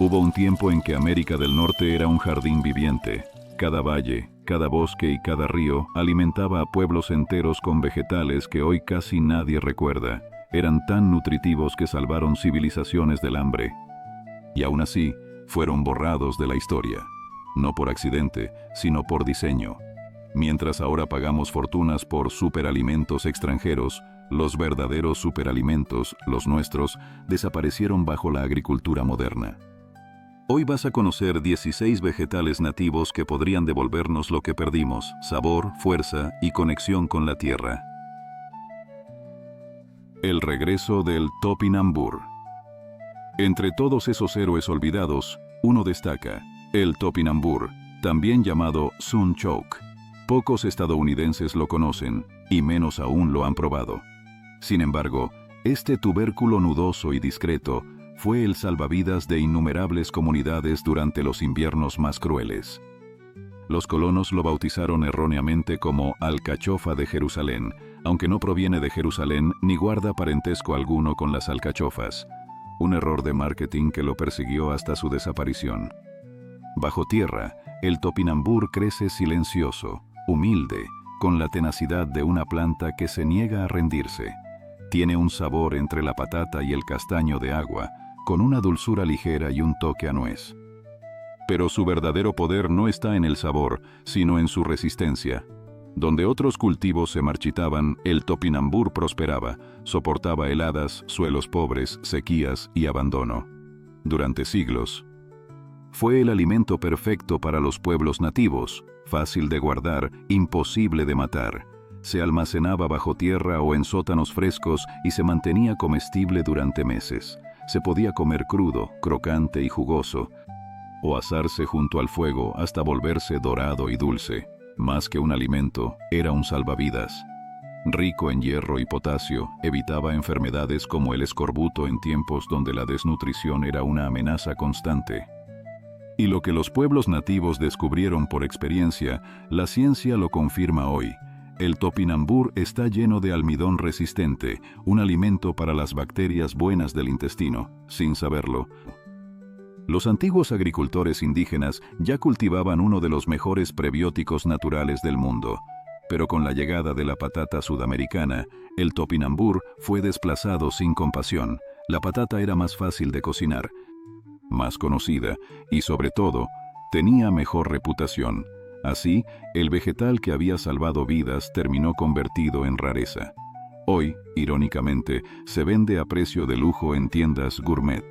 Hubo un tiempo en que América del Norte era un jardín viviente. Cada valle, cada bosque y cada río alimentaba a pueblos enteros con vegetales que hoy casi nadie recuerda. Eran tan nutritivos que salvaron civilizaciones del hambre. Y aún así, fueron borrados de la historia. No por accidente, sino por diseño. Mientras ahora pagamos fortunas por superalimentos extranjeros, los verdaderos superalimentos, los nuestros, desaparecieron bajo la agricultura moderna. Hoy vas a conocer 16 vegetales nativos que podrían devolvernos lo que perdimos: sabor, fuerza y conexión con la tierra. El regreso del topinambur. Entre todos esos héroes olvidados, uno destaca: el topinambur, también llamado sunchoke. Pocos estadounidenses lo conocen, y menos aún lo han probado. Sin embargo, este tubérculo nudoso y discreto fue el salvavidas de innumerables comunidades durante los inviernos más crueles. Los colonos lo bautizaron erróneamente como alcachofa de Jerusalén, aunque no proviene de Jerusalén ni guarda parentesco alguno con las alcachofas. Un error de marketing que lo persiguió hasta su desaparición. Bajo tierra, el topinambur crece silencioso, humilde, con la tenacidad de una planta que se niega a rendirse. Tiene un sabor entre la patata y el castaño de agua, con una dulzura ligera y un toque a nuez. Pero su verdadero poder no está en el sabor, sino en su resistencia. Donde otros cultivos se marchitaban, el topinambur prosperaba, soportaba heladas, suelos pobres, sequías y abandono. Durante siglos, fue el alimento perfecto para los pueblos nativos, fácil de guardar, imposible de matar. Se almacenaba bajo tierra o en sótanos frescos y se mantenía comestible durante meses. Se podía comer crudo, crocante y jugoso, o asarse junto al fuego hasta volverse dorado y dulce. Más que un alimento, era un salvavidas. Rico en hierro y potasio, evitaba enfermedades como el escorbuto en tiempos donde la desnutrición era una amenaza constante. Y lo que los pueblos nativos descubrieron por experiencia, la ciencia lo confirma hoy. El topinambur está lleno de almidón resistente, un alimento para las bacterias buenas del intestino, sin saberlo. Los antiguos agricultores indígenas ya cultivaban uno de los mejores prebióticos naturales del mundo. Pero con la llegada de la patata sudamericana, el topinambur fue desplazado sin compasión. La patata era más fácil de cocinar, más conocida y, sobre todo, tenía mejor reputación. Así, el vegetal que había salvado vidas terminó convertido en rareza. Hoy, irónicamente, se vende a precio de lujo en tiendas gourmet.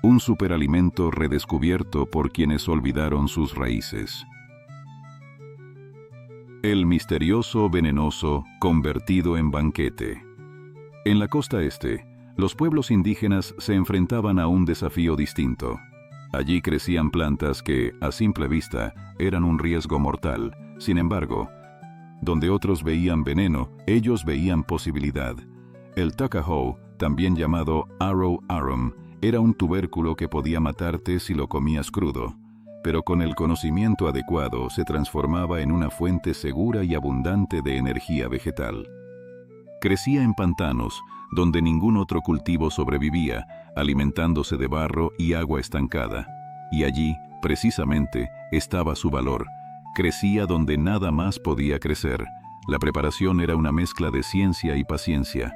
Un superalimento redescubierto por quienes olvidaron sus raíces. El misterioso venenoso convertido en banquete. En la costa este, los pueblos indígenas se enfrentaban a un desafío distinto. Allí crecían plantas que, a simple vista, eran un riesgo mortal. Sin embargo, donde otros veían veneno, ellos veían posibilidad. El tuckahoe, también llamado arrow arum, era un tubérculo que podía matarte si lo comías crudo, pero con el conocimiento adecuado se transformaba en una fuente segura y abundante de energía vegetal. Crecía en pantanos, donde ningún otro cultivo sobrevivía, alimentándose de barro y agua estancada. Y allí, precisamente, estaba su valor. Crecía donde nada más podía crecer. La preparación era una mezcla de ciencia y paciencia.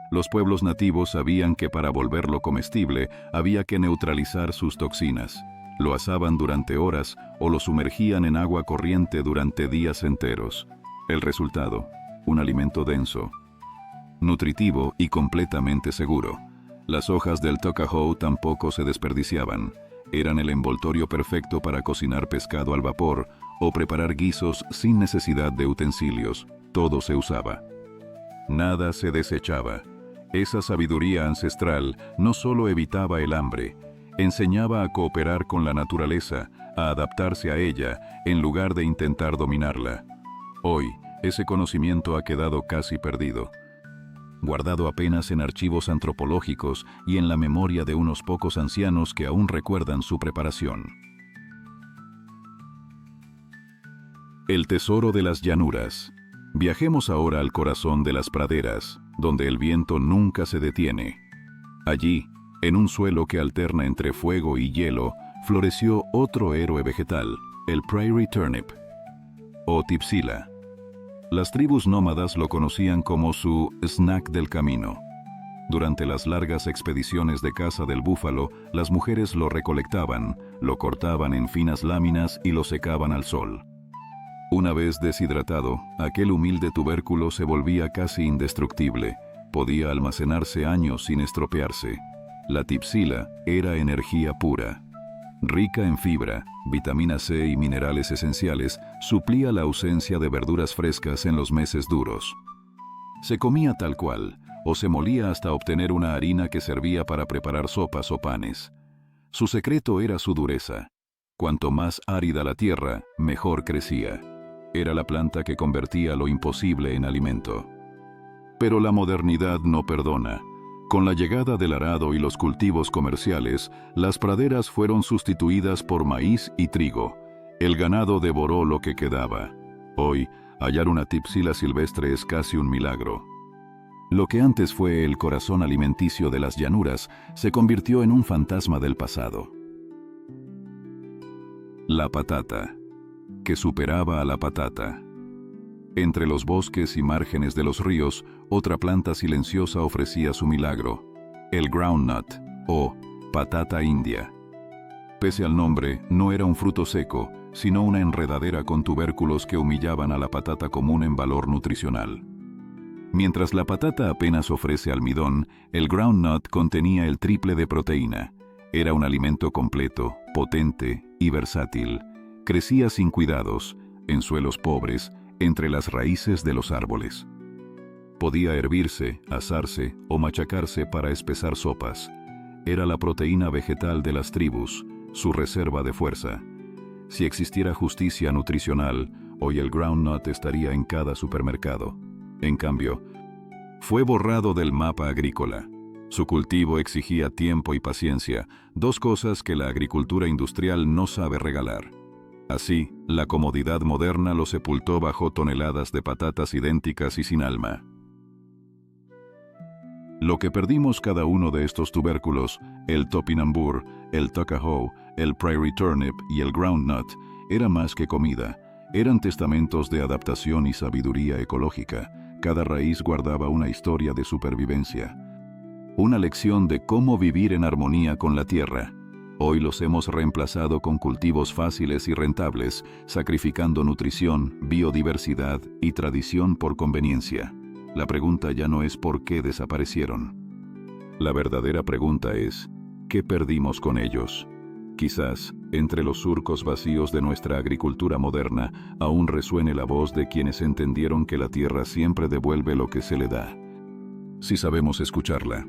Los pueblos nativos sabían que para volverlo comestible había que neutralizar sus toxinas. Lo asaban durante horas o lo sumergían en agua corriente durante días enteros. El resultado: un alimento denso, nutritivo y completamente seguro. Las hojas del tuckahoe tampoco se desperdiciaban. Eran el envoltorio perfecto para cocinar pescado al vapor o preparar guisos sin necesidad de utensilios. Todo se usaba. Nada se desechaba. Esa sabiduría ancestral no solo evitaba el hambre, enseñaba a cooperar con la naturaleza, a adaptarse a ella, en lugar de intentar dominarla. Hoy, ese conocimiento ha quedado casi perdido, guardado apenas en archivos antropológicos y en la memoria de unos pocos ancianos que aún recuerdan su preparación. El tesoro de las llanuras. Viajemos ahora al corazón de las praderas, donde el viento nunca se detiene. Allí, En un suelo que alterna entre fuego y hielo, floreció otro héroe vegetal, el prairie turnip, o Tipsila. Las tribus nómadas lo conocían como su snack del camino. Durante las largas expediciones de caza del búfalo, las mujeres lo recolectaban, lo cortaban en finas láminas y lo secaban al sol. Una vez deshidratado, aquel humilde tubérculo se volvía casi indestructible. Podía almacenarse años sin estropearse. La Tipsila era energía pura. Rica en fibra, vitamina C y minerales esenciales, suplía la ausencia de verduras frescas en los meses duros. Se comía tal cual, o se molía hasta obtener una harina que servía para preparar sopas o panes. Su secreto era su dureza. Cuanto más árida la tierra, mejor crecía. Era la planta que convertía lo imposible en alimento. Pero la modernidad no perdona. Con la llegada del arado y los cultivos comerciales, las praderas fueron sustituidas por maíz y trigo. El ganado devoró lo que quedaba. Hoy, hallar una Tipsila silvestre es casi un milagro. Lo que antes fue el corazón alimenticio de las llanuras se convirtió en un fantasma del pasado. La patata, que superaba a la patata. Entre los bosques y márgenes de los ríos, otra planta silenciosa ofrecía su milagro, el groundnut, o patata india. Pese al nombre, no era un fruto seco, sino una enredadera con tubérculos que humillaban a la patata común en valor nutricional. Mientras la patata apenas ofrece almidón, el groundnut contenía el triple de proteína. Era un alimento completo, potente y versátil. Crecía sin cuidados, en suelos pobres, entre las raíces de los árboles. Podía hervirse, asarse o machacarse para espesar sopas. Era la proteína vegetal de las tribus, su reserva de fuerza. Si existiera justicia nutricional, hoy el groundnut estaría en cada supermercado. En cambio, fue borrado del mapa agrícola. Su cultivo exigía tiempo y paciencia, dos cosas que la agricultura industrial no sabe regalar. Así, la comodidad moderna lo sepultó bajo toneladas de patatas idénticas y sin alma. Lo que perdimos cada uno de estos tubérculos, el topinambur, el tuckahoe, el prairie turnip y el groundnut, era más que comida. Eran testamentos de adaptación y sabiduría ecológica. Cada raíz guardaba una historia de supervivencia. Una lección de cómo vivir en armonía con la tierra. Hoy los hemos reemplazado con cultivos fáciles y rentables, sacrificando nutrición, biodiversidad y tradición por conveniencia. La pregunta ya no es por qué desaparecieron. La verdadera pregunta es, ¿qué perdimos con ellos? Quizás, entre los surcos vacíos de nuestra agricultura moderna, aún resuene la voz de quienes entendieron que la tierra siempre devuelve lo que se le da, si sabemos escucharla.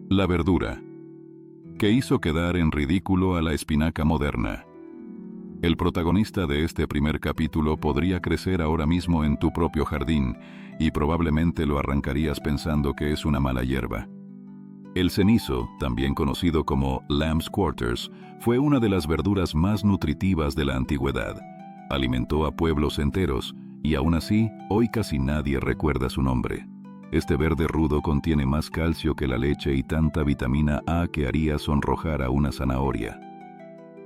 La verdura, que hizo quedar en ridículo a la espinaca moderna. El protagonista de este primer capítulo podría crecer ahora mismo en tu propio jardín, y probablemente lo arrancarías pensando que es una mala hierba. El cenizo, también conocido como lamb's quarters, fue una de las verduras más nutritivas de la antigüedad. Alimentó a pueblos enteros, y aún así, hoy casi nadie recuerda su nombre. Este verde rudo contiene más calcio que la leche y tanta vitamina A que haría sonrojar a una zanahoria.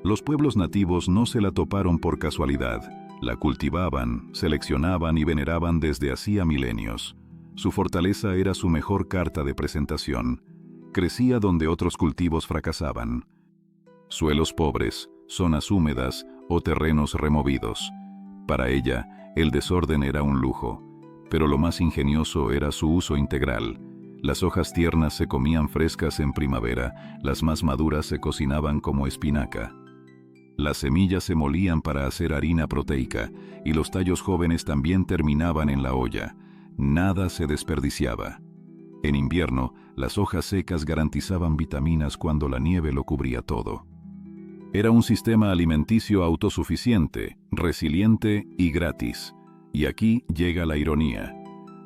Los pueblos nativos no se la toparon por casualidad. La cultivaban, seleccionaban y veneraban desde hacía milenios. Su fortaleza era su mejor carta de presentación. Crecía donde otros cultivos fracasaban. Suelos pobres, zonas húmedas o terrenos removidos. Para ella, el desorden era un lujo. Pero lo más ingenioso era su uso integral. Las hojas tiernas se comían frescas en primavera, las más maduras se cocinaban como espinaca. Las semillas se molían para hacer harina proteica, y los tallos jóvenes también terminaban en la olla. Nada se desperdiciaba. En invierno, las hojas secas garantizaban vitaminas cuando la nieve lo cubría todo. Era un sistema alimenticio autosuficiente, resiliente y gratis. Y aquí llega la ironía.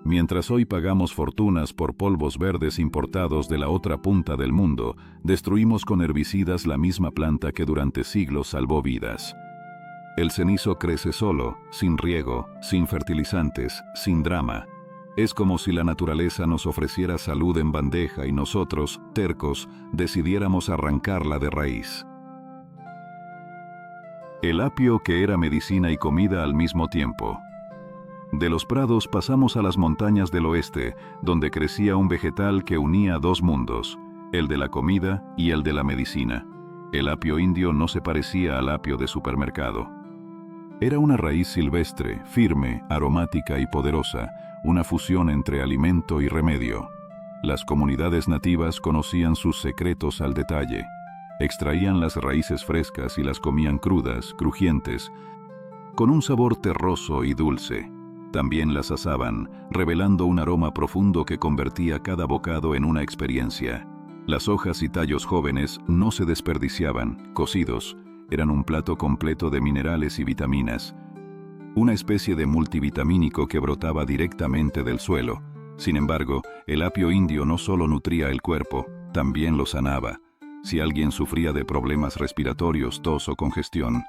Mientras hoy pagamos fortunas por polvos verdes importados de la otra punta del mundo, destruimos con herbicidas la misma planta que durante siglos salvó vidas. El cenizo crece solo, sin riego, sin fertilizantes, sin drama. Es como si la naturaleza nos ofreciera salud en bandeja y nosotros, tercos, decidiéramos arrancarla de raíz. El apio que era medicina y comida al mismo tiempo. De los prados pasamos a las montañas del oeste, donde crecía un vegetal que unía dos mundos, el de la comida y el de la medicina. El apio indio no se parecía al apio de supermercado. Era una raíz silvestre, firme, aromática y poderosa, una fusión entre alimento y remedio. Las comunidades nativas conocían sus secretos al detalle. Extraían las raíces frescas y las comían crudas, crujientes, con un sabor terroso y dulce. También las asaban, revelando un aroma profundo que convertía cada bocado en una experiencia. Las hojas y tallos jóvenes no se desperdiciaban, cocidos, eran un plato completo de minerales y vitaminas. Una especie de multivitamínico que brotaba directamente del suelo. Sin embargo, el apio indio no solo nutría el cuerpo, también lo sanaba. Si alguien sufría de problemas respiratorios, tos o congestión,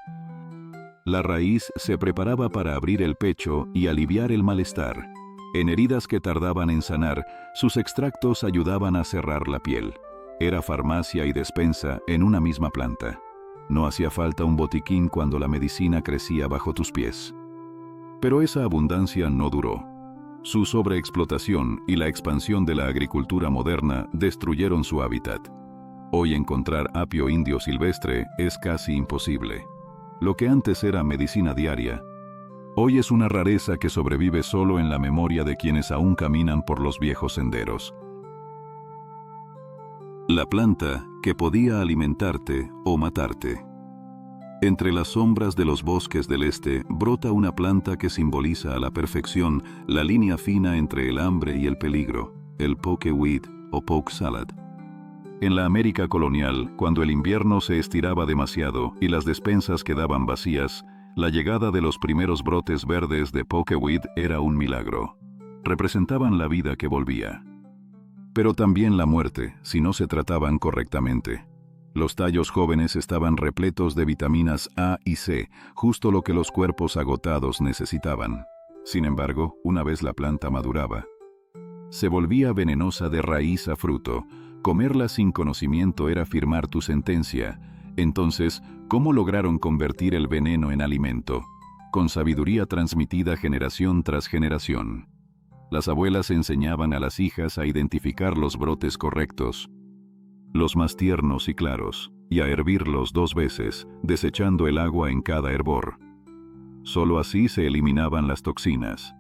la raíz se preparaba para abrir el pecho y aliviar el malestar. En heridas que tardaban en sanar, sus extractos ayudaban a cerrar la piel. Era farmacia y despensa en una misma planta. No hacía falta un botiquín cuando la medicina crecía bajo tus pies. Pero esa abundancia no duró. Su sobreexplotación y la expansión de la agricultura moderna destruyeron su hábitat. Hoy encontrar apio indio silvestre es casi imposible. Lo que antes era medicina diaria, hoy es una rareza que sobrevive solo en la memoria de quienes aún caminan por los viejos senderos. La planta que podía alimentarte o matarte. Entre las sombras de los bosques del este brota una planta que simboliza a la perfección la línea fina entre el hambre y el peligro, el pokeweed o poke salad. En la América colonial, cuando el invierno se estiraba demasiado y las despensas quedaban vacías, la llegada de los primeros brotes verdes de pokeweed era un milagro. Representaban la vida que volvía. Pero también la muerte, si no se trataban correctamente. Los tallos jóvenes estaban repletos de vitaminas A y C, justo lo que los cuerpos agotados necesitaban. Sin embargo, una vez la planta maduraba, se volvía venenosa de raíz a fruto. Comerla sin conocimiento era firmar tu sentencia. Entonces, ¿cómo lograron convertir el veneno en alimento? Con sabiduría transmitida generación tras generación. Las abuelas enseñaban a las hijas a identificar los brotes correctos, los más tiernos y claros, y a hervirlos 2 veces, desechando el agua en cada hervor. Solo así se eliminaban las toxinas.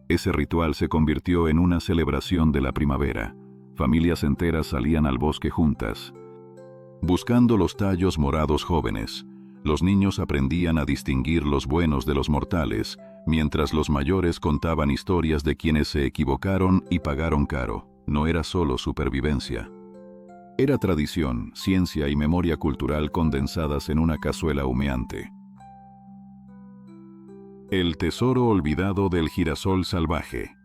Ese ritual se convirtió en una celebración de la primavera. Familias enteras salían al bosque juntas, buscando los tallos morados jóvenes. Los niños aprendían a distinguir los buenos de los mortales, mientras los mayores contaban historias de quienes se equivocaron y pagaron caro. No era solo supervivencia. Era tradición, ciencia y memoria cultural condensadas en una cazuela humeante. El tesoro olvidado del girasol salvaje.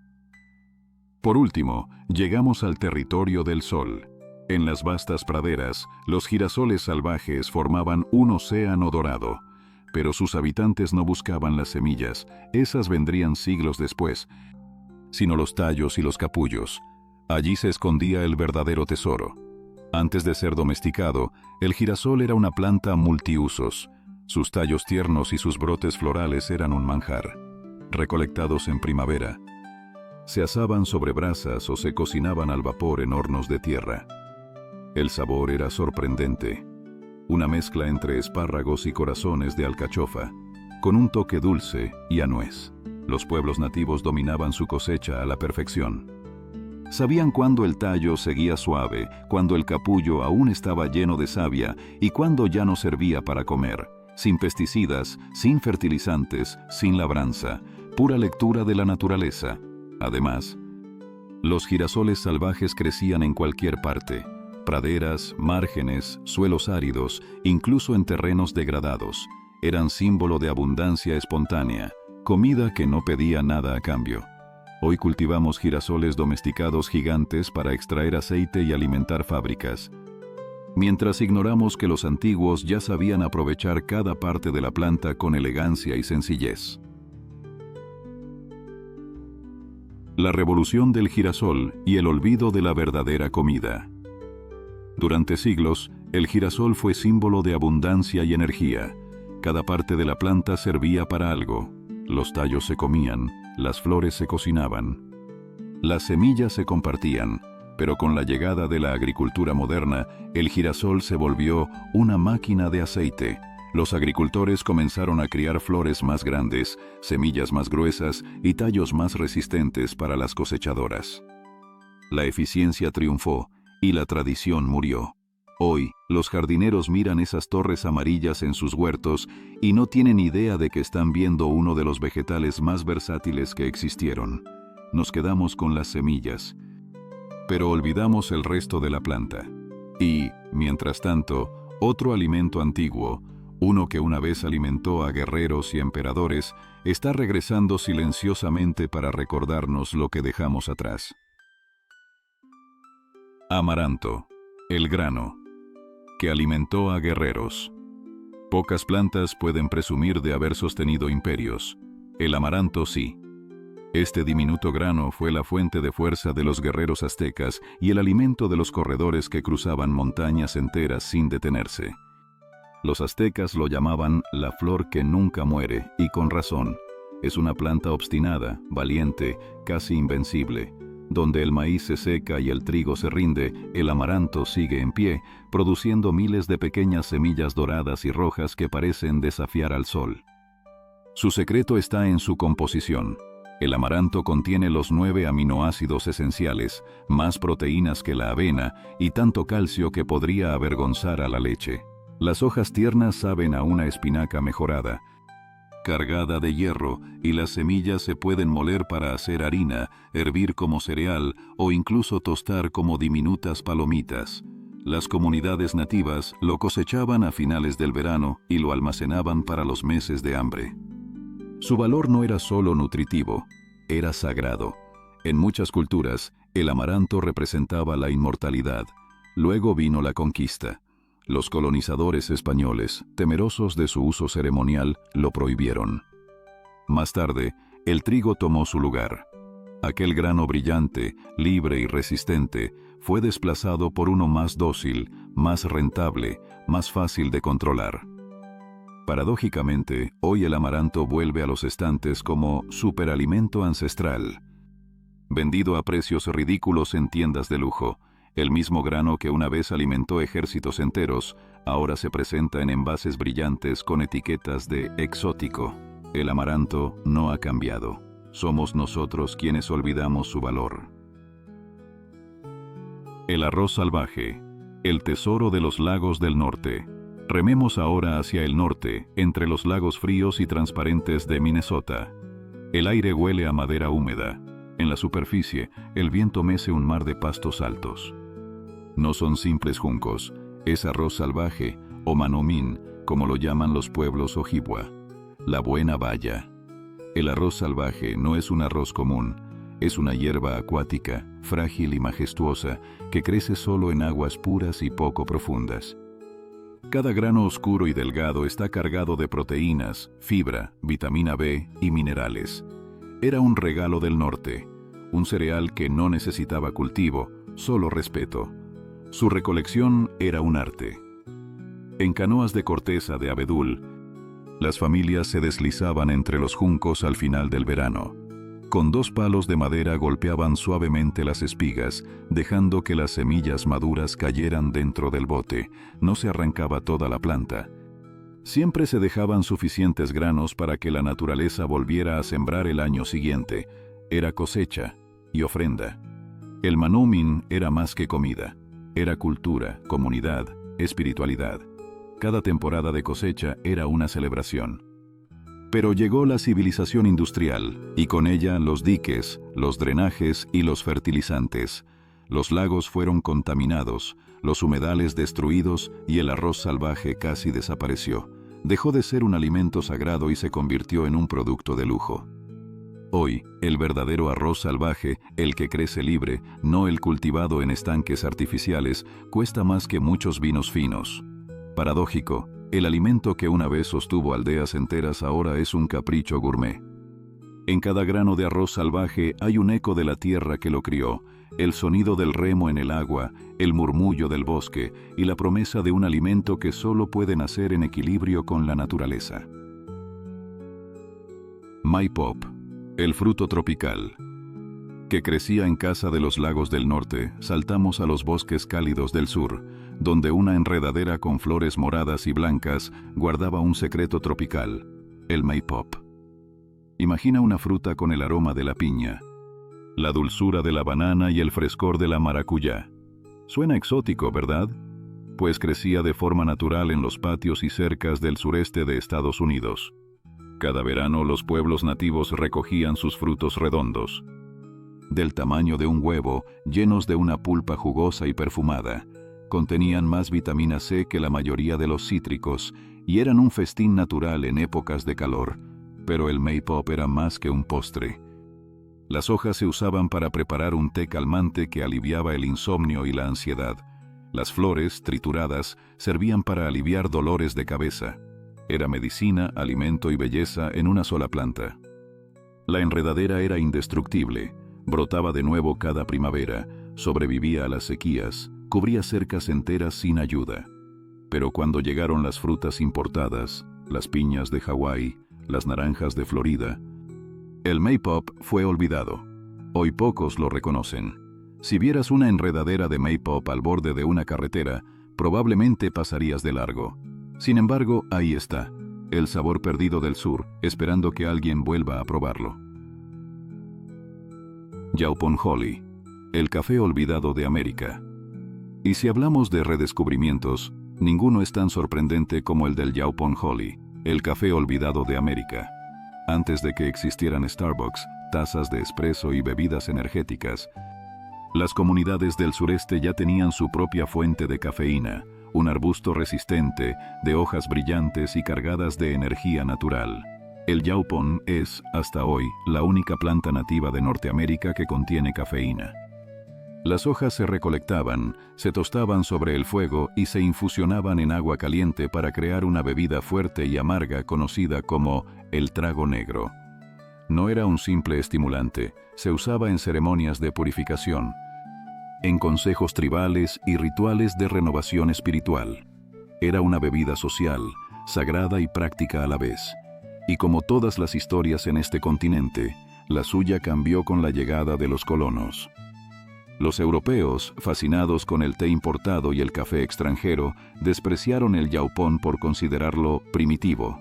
Por último, llegamos al territorio del sol. En las vastas praderas, los girasoles salvajes formaban un océano dorado. Pero sus habitantes no buscaban las semillas, esas vendrían siglos después, sino los tallos y los capullos. Allí se escondía el verdadero tesoro. Antes de ser domesticado, el girasol era una planta multiusos. Sus tallos tiernos y sus brotes florales eran un manjar. Recolectados en primavera, se asaban sobre brasas o se cocinaban al vapor en hornos de tierra. El sabor era sorprendente. Una mezcla entre espárragos y corazones de alcachofa, con un toque dulce y a nuez. Los pueblos nativos dominaban su cosecha a la perfección. Sabían cuándo el tallo seguía suave, cuándo el capullo aún estaba lleno de savia y cuándo ya no servía para comer. Sin pesticidas, sin fertilizantes, sin labranza, pura lectura de la naturaleza. Además, los girasoles salvajes crecían en cualquier parte. Praderas, márgenes, suelos áridos, incluso en terrenos degradados. Eran símbolo de abundancia espontánea, comida que no pedía nada a cambio. Hoy cultivamos girasoles domesticados gigantes para extraer aceite y alimentar fábricas, mientras ignoramos que los antiguos ya sabían aprovechar cada parte de la planta con elegancia y sencillez. La revolución del girasol y el olvido de la verdadera comida. Durante siglos, el girasol fue símbolo de abundancia y energía. Cada parte de la planta servía para algo. Los tallos se comían, las flores se cocinaban. Las semillas se compartían, pero con la llegada de la agricultura moderna, el girasol se volvió una máquina de aceite. Los agricultores comenzaron a criar flores más grandes, semillas más gruesas y tallos más resistentes para las cosechadoras. La eficiencia triunfó y la tradición murió. Hoy, los jardineros miran esas torres amarillas en sus huertos y no tienen idea de que están viendo uno de los vegetales más versátiles que existieron. Nos quedamos con las semillas, pero olvidamos el resto de la planta. Y, mientras tanto, otro alimento antiguo, uno que una vez alimentó a guerreros y emperadores, está regresando silenciosamente para recordarnos lo que dejamos atrás. Amaranto, el grano, que alimentó a guerreros. Pocas plantas pueden presumir de haber sostenido imperios. El amaranto sí. Este diminuto grano fue la fuente de fuerza de los guerreros aztecas y el alimento de los corredores que cruzaban montañas enteras sin detenerse. Los aztecas lo llamaban la flor que nunca muere, y con razón. Es una planta obstinada, valiente, casi invencible. Donde el maíz se seca y el trigo se rinde, el amaranto sigue en pie, produciendo miles de pequeñas semillas doradas y rojas que parecen desafiar al sol. Su secreto está en su composición. El amaranto contiene los 9 aminoácidos esenciales, más proteínas que la avena y tanto calcio que podría avergonzar a la leche. Las hojas tiernas saben a una espinaca mejorada, cargada de hierro, y las semillas se pueden moler para hacer harina, hervir como cereal o incluso tostar como diminutas palomitas. Las comunidades nativas lo cosechaban a finales del verano y lo almacenaban para los meses de hambre. Su valor no era solo nutritivo, era sagrado. En muchas culturas, el amaranto representaba la inmortalidad. Luego vino la conquista. Los colonizadores españoles, temerosos de su uso ceremonial, lo prohibieron. Más tarde, el trigo tomó su lugar. Aquel grano brillante, libre y resistente, fue desplazado por uno más dócil, más rentable, más fácil de controlar. Paradójicamente, hoy el amaranto vuelve a los estantes como superalimento ancestral. Vendido a precios ridículos en tiendas de lujo, el mismo grano que una vez alimentó ejércitos enteros, ahora se presenta en envases brillantes con etiquetas de exótico. El amaranto no ha cambiado. Somos nosotros quienes olvidamos su valor. El arroz salvaje, el tesoro de los lagos del norte. Rememos ahora hacia el norte, entre los lagos fríos y transparentes de Minnesota. El aire huele a madera húmeda. En la superficie, el viento mece un mar de pastos altos. No son simples juncos, es arroz salvaje, o manumín, como lo llaman los pueblos ojibwa. La buena baya. El arroz salvaje no es un arroz común, es una hierba acuática, frágil y majestuosa, que crece solo en aguas puras y poco profundas. Cada grano oscuro y delgado está cargado de proteínas, fibra, vitamina B y minerales. Era un regalo del norte, un cereal que no necesitaba cultivo, solo respeto. Su recolección era un arte. En canoas de corteza de abedul, las familias se deslizaban entre los juncos al final del verano. Con 2 palos de madera golpeaban suavemente las espigas, dejando que las semillas maduras cayeran dentro del bote. No se arrancaba toda la planta. Siempre se dejaban suficientes granos para que la naturaleza volviera a sembrar el año siguiente. Era cosecha y ofrenda. El manumín era más que comida. Era cultura, comunidad, espiritualidad. Cada temporada de cosecha era una celebración. Pero llegó la civilización industrial, y con ella los diques, los drenajes y los fertilizantes. Los lagos fueron contaminados, los humedales destruidos y el arroz salvaje casi desapareció. Dejó de ser un alimento sagrado y se convirtió en un producto de lujo. Hoy, el verdadero arroz salvaje, el que crece libre, no el cultivado en estanques artificiales, cuesta más que muchos vinos finos. Paradójico, el alimento que una vez sostuvo aldeas enteras ahora es un capricho gourmet. En cada grano de arroz salvaje hay un eco de la tierra que lo crió, el sonido del remo en el agua, el murmullo del bosque y la promesa de un alimento que solo puede nacer en equilibrio con la naturaleza. Maipop, el fruto tropical. Que crecía en casa de los lagos del norte, saltamos a los bosques cálidos del sur, donde una enredadera con flores moradas y blancas guardaba un secreto tropical, el Maipop. Imagina una fruta con el aroma de la piña, la dulzura de la banana y el frescor de la maracuyá. Suena exótico, ¿verdad? Pues crecía de forma natural en los patios y cercas del sureste de Estados Unidos. Cada verano los pueblos nativos recogían sus frutos redondos, del tamaño de un huevo, llenos de una pulpa jugosa y perfumada. Contenían más vitamina C que la mayoría de los cítricos y eran un festín natural en épocas de calor. Pero el Maipop era más que un postre. Las hojas se usaban para preparar un té calmante que aliviaba el insomnio y la ansiedad. Las flores, trituradas, servían para aliviar dolores de cabeza. Era medicina, alimento y belleza en una sola planta. La enredadera era indestructible. Brotaba de nuevo cada primavera, sobrevivía a las sequías, cubría cercas enteras sin ayuda. Pero cuando llegaron las frutas importadas, las piñas de Hawái, las naranjas de Florida, el Maipop fue olvidado. Hoy pocos lo reconocen. Si vieras una enredadera de Maipop al borde de una carretera, probablemente pasarías de largo. Sin embargo, ahí está, el sabor perdido del sur, esperando que alguien vuelva a probarlo. Yauponjoli, el café olvidado de América. Y si hablamos de redescubrimientos, ninguno es tan sorprendente como el del Yauponjoli, el café olvidado de América. Antes de que existieran Starbucks, tazas de espresso y bebidas energéticas, las comunidades del sureste ya tenían su propia fuente de cafeína, un arbusto resistente, de hojas brillantes y cargadas de energía natural. El yaupon es, hasta hoy, la única planta nativa de Norteamérica que contiene cafeína. Las hojas se recolectaban, se tostaban sobre el fuego y se infusionaban en agua caliente para crear una bebida fuerte y amarga conocida como el trago negro. No era un simple estimulante, se usaba en ceremonias de purificación, en consejos tribales y rituales de renovación espiritual. Era una bebida social, sagrada y práctica a la vez. Y como todas las historias en este continente, la suya cambió con la llegada de los colonos. Los europeos, fascinados con el té importado y el café extranjero, despreciaron el yaupón por considerarlo primitivo.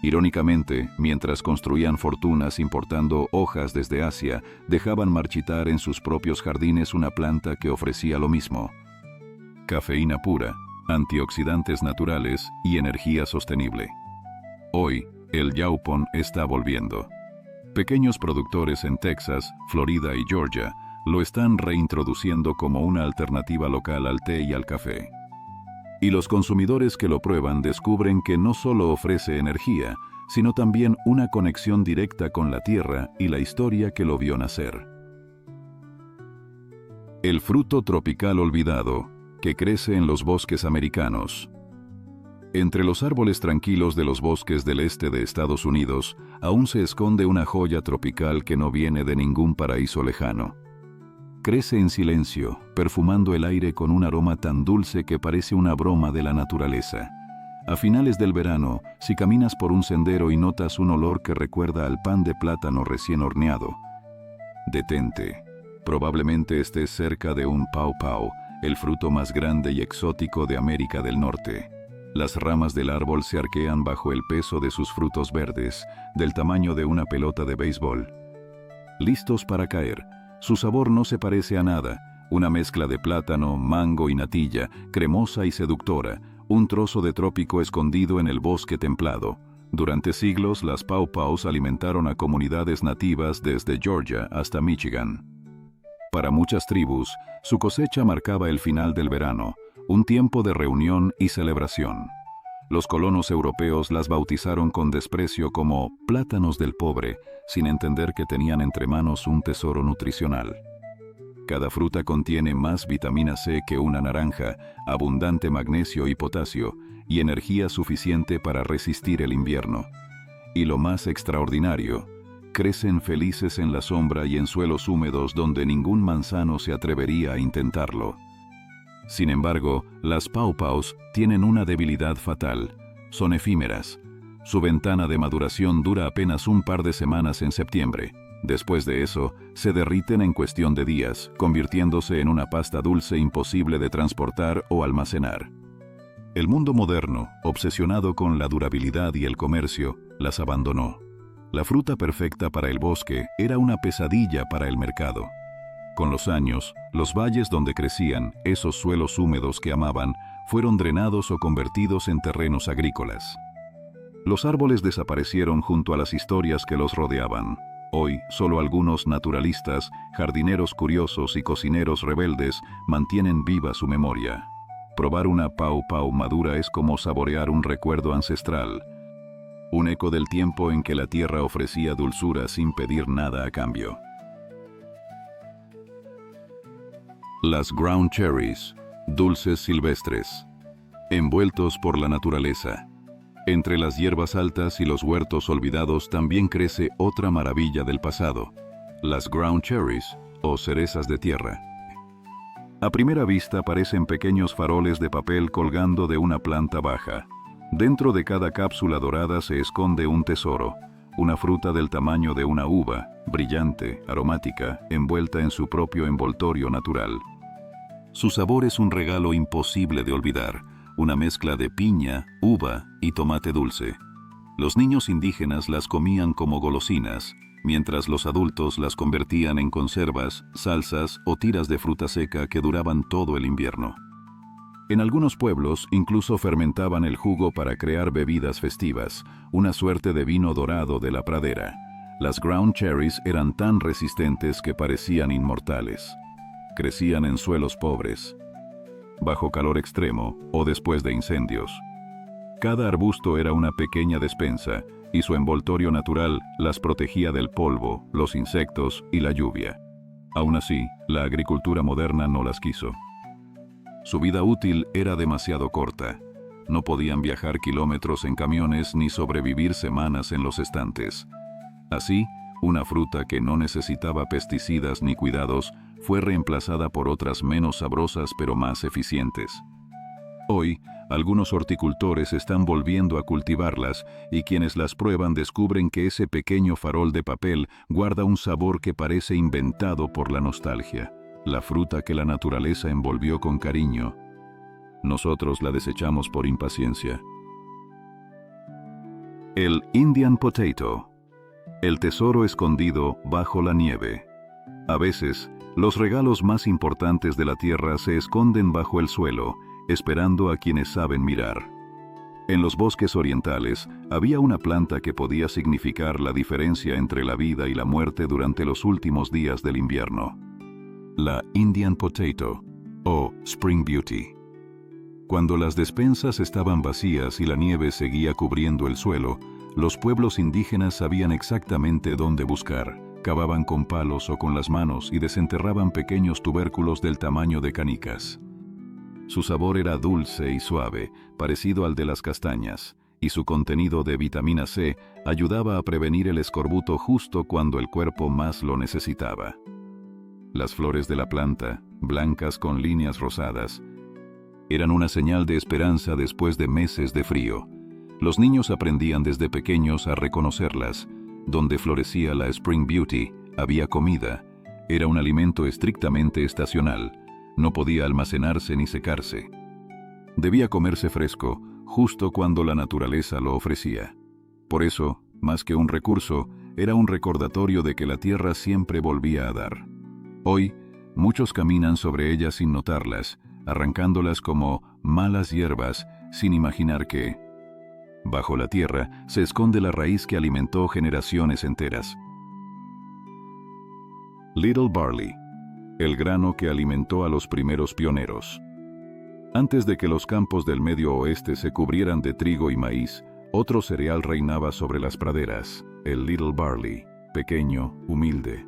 Irónicamente, mientras construían fortunas importando hojas desde Asia, dejaban marchitar en sus propios jardines una planta que ofrecía lo mismo: cafeína pura, antioxidantes naturales y energía sostenible. Hoy, el yaupon está volviendo. Pequeños productores en Texas, Florida y Georgia lo están reintroduciendo como una alternativa local al té y al café. Y los consumidores que lo prueban descubren que no solo ofrece energía, sino también una conexión directa con la tierra y la historia que lo vio nacer. El fruto tropical olvidado, que crece en los bosques americanos. Entre los árboles tranquilos de los bosques del este de Estados Unidos, aún se esconde una joya tropical que no viene de ningún paraíso lejano. Crece en silencio, perfumando el aire con un aroma tan dulce que parece una broma de la naturaleza. A finales del verano, si caminas por un sendero y notas un olor que recuerda al pan de plátano recién horneado, detente. Probablemente estés cerca de un pawpaw, el fruto más grande y exótico de América del Norte. Las ramas del árbol se arquean bajo el peso de sus frutos verdes, del tamaño de una pelota de béisbol. Listos para caer. Su sabor no se parece a nada, una mezcla de plátano, mango y natilla, cremosa y seductora, un trozo de trópico escondido en el bosque templado. Durante siglos, las pawpaws alimentaron a comunidades nativas desde Georgia hasta Michigan. Para muchas tribus, su cosecha marcaba el final del verano, un tiempo de reunión y celebración. Los colonos europeos las bautizaron con desprecio como plátanos del pobre, sin entender que tenían entre manos un tesoro nutricional. Cada fruta contiene más vitamina C que una naranja, abundante magnesio y potasio, y energía suficiente para resistir el invierno. Y lo más extraordinario, crecen felices en la sombra y en suelos húmedos donde ningún manzano se atrevería a intentarlo. Sin embargo, las pawpaws tienen una debilidad fatal. Son efímeras. Su ventana de maduración dura apenas un par de semanas en septiembre. Después de eso, se derriten en cuestión de días, convirtiéndose en una pasta dulce imposible de transportar o almacenar. El mundo moderno, obsesionado con la durabilidad y el comercio, las abandonó. La fruta perfecta para el bosque era una pesadilla para el mercado. Con los años, los valles donde crecían, esos suelos húmedos que amaban, fueron drenados o convertidos en terrenos agrícolas. Los árboles desaparecieron junto a las historias que los rodeaban. Hoy, solo algunos naturalistas, jardineros curiosos y cocineros rebeldes mantienen viva su memoria. Probar una pawpaw madura es como saborear un recuerdo ancestral, un eco del tiempo en que la tierra ofrecía dulzura sin pedir nada a cambio. Las ground cherries, dulces silvestres, envueltos por la naturaleza. Entre las hierbas altas y los huertos olvidados también crece otra maravilla del pasado, las ground cherries, o cerezas de tierra. A primera vista parecen pequeños faroles de papel colgando de una planta baja. Dentro de cada cápsula dorada se esconde un tesoro, una fruta del tamaño de una uva, brillante, aromática, envuelta en su propio envoltorio natural. Su sabor es un regalo imposible de olvidar, una mezcla de piña, uva y tomate dulce. Los niños indígenas las comían como golosinas, mientras los adultos las convertían en conservas, salsas o tiras de fruta seca que duraban todo el invierno. En algunos pueblos incluso fermentaban el jugo para crear bebidas festivas, una suerte de vino dorado de la pradera. Las ground cherries eran tan resistentes que parecían inmortales. Crecían en suelos pobres, bajo calor extremo o después de incendios. Cada arbusto era una pequeña despensa y su envoltorio natural las protegía del polvo, los insectos y la lluvia. Aún así, la agricultura moderna no las quiso. Su vida útil era demasiado corta. No podían viajar kilómetros en camiones ni sobrevivir semanas en los estantes. Así, una fruta que no necesitaba pesticidas ni cuidados fue reemplazada por otras menos sabrosas pero más eficientes. Hoy, algunos horticultores están volviendo a cultivarlas y quienes las prueban descubren que ese pequeño farol de papel guarda un sabor que parece inventado por la nostalgia. La fruta que la naturaleza envolvió con cariño. Nosotros la desechamos por impaciencia. El Indian Potato. El tesoro escondido bajo la nieve. A veces, los regalos más importantes de la tierra se esconden bajo el suelo, esperando a quienes saben mirar. En los bosques orientales había una planta que podía significar la diferencia entre la vida y la muerte durante los últimos días del invierno. La Indian Potato, o Spring Beauty. Cuando las despensas estaban vacías y la nieve seguía cubriendo el suelo, los pueblos indígenas sabían exactamente dónde buscar. Cavaban con palos o con las manos y desenterraban pequeños tubérculos del tamaño de canicas. Su sabor era dulce y suave, parecido al de las castañas, y su contenido de vitamina C ayudaba a prevenir el escorbuto justo cuando el cuerpo más lo necesitaba. Las flores de la planta, blancas con líneas rosadas, eran una señal de esperanza después de meses de frío. Los niños aprendían desde pequeños a reconocerlas. Donde florecía la Spring Beauty, había comida. Era un alimento estrictamente estacional. No podía almacenarse ni secarse. Debía comerse fresco, justo cuando la naturaleza lo ofrecía. Por eso, más que un recurso, era un recordatorio de que la tierra siempre volvía a dar. Hoy, muchos caminan sobre ellas sin notarlas, arrancándolas como malas hierbas, sin imaginar que, bajo la tierra, se esconde la raíz que alimentó generaciones enteras. Little Barley, el grano que alimentó a los primeros pioneros. Antes de que los campos del Medio Oeste se cubrieran de trigo y maíz, otro cereal reinaba sobre las praderas, el Little Barley, pequeño, humilde.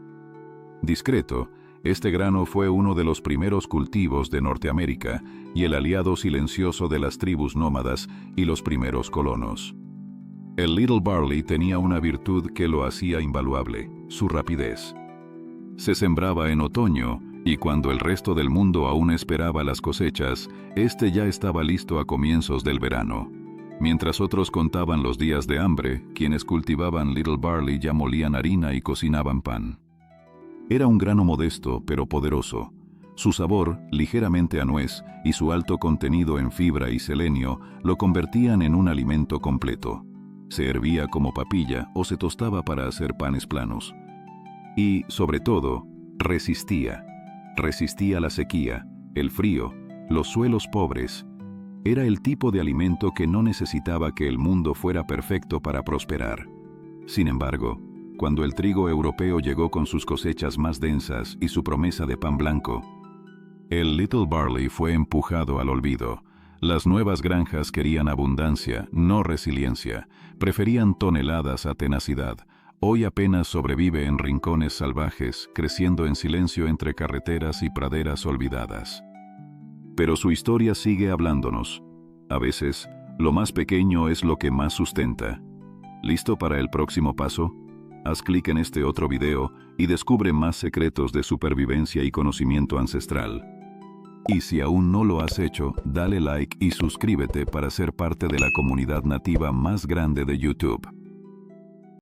Discreto, este grano fue uno de los primeros cultivos de Norteamérica y el aliado silencioso de las tribus nómadas y los primeros colonos. El Little Barley tenía una virtud que lo hacía invaluable: su rapidez. Se sembraba en otoño, y cuando el resto del mundo aún esperaba las cosechas, este ya estaba listo a comienzos del verano. Mientras otros contaban los días de hambre, quienes cultivaban Little Barley ya molían harina y cocinaban pan. Era un grano modesto, pero poderoso. Su sabor, ligeramente a nuez, y su alto contenido en fibra y selenio lo convertían en un alimento completo. Se hervía como papilla o se tostaba para hacer panes planos. Y, sobre todo, resistía. Resistía la sequía, el frío, los suelos pobres. Era el tipo de alimento que no necesitaba que el mundo fuera perfecto para prosperar. Sin embargo, cuando el trigo europeo llegó con sus cosechas más densas y su promesa de pan blanco, el Little Barley fue empujado al olvido. Las nuevas granjas querían abundancia, no resiliencia. Preferían toneladas a tenacidad. Hoy apenas sobrevive en rincones salvajes, creciendo en silencio entre carreteras y praderas olvidadas. Pero su historia sigue hablándonos. A veces, lo más pequeño es lo que más sustenta. ¿Listo para el próximo paso? Haz clic en este otro video y descubre más secretos de supervivencia y conocimiento ancestral. Y si aún no lo has hecho, dale like y suscríbete para ser parte de la comunidad nativa más grande de YouTube.